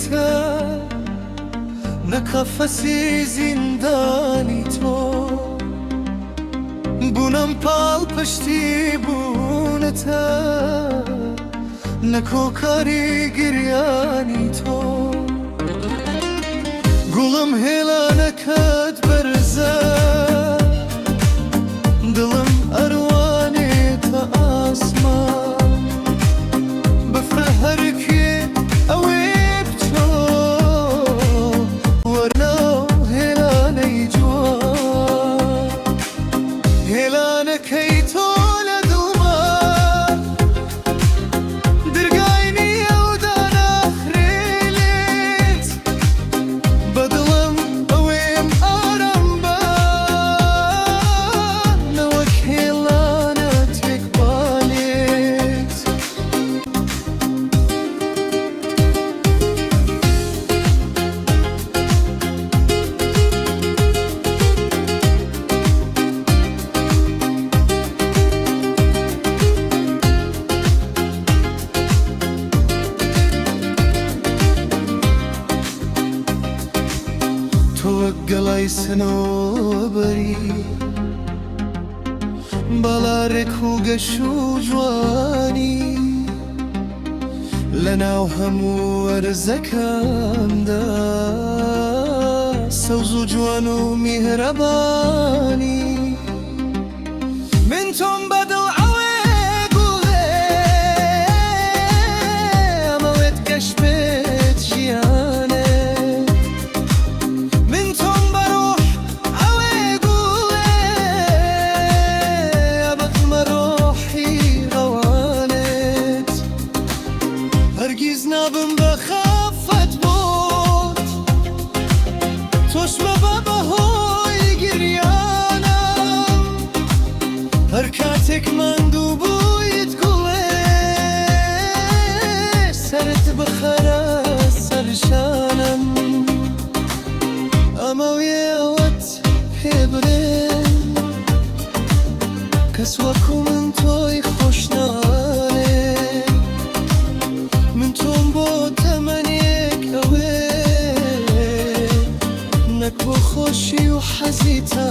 تا نەقەفەسی زیندانی تۆ بوونم پاڵ پشتی بوونەتە نەکۆکاری گریانی تۆ گوڵم هێلانەکەت بەرزە دڵم ئەروانێتە ئاسمان بەفرە هەرکێ ئەوێ بچۆ وەرناو هێلانەی جوان هێلانەکەی تۆ لە دڵمان دەرگای نییە و داناخرێنێت بە دڵم ئەوێم ئارام بە نەوەک هێلانە تێکبانێت تۆ وەک گەڵای سنۆبەری باڵارێک و گەش و جوانی لەناو هەموو وەرزەکەمدا سەوز و جوان و میهرەبانی من تۆم بەدڵ ئەوێ گوڵێ ئەمەوێت گەش بێت ژیانێ من تۆم بەڕۆح ئەوێ گوڵێ ئەبەتمە ڕۆحی ڕەوانێت هەرگیز نابم بە خەفەت بۆت تۆش مەبە بەهۆی گریانم هەر کاتێک ماندوو بوویت گوڵێ سەرت بخەرە سەر شانم ئەمەوێ ئەوەت پێ بڵێم کەس وەکو من تۆی خۆش ناوێ من تۆم بۆ تەمەنێک ئەوێ نەک بۆ خۆشی و حەزی تا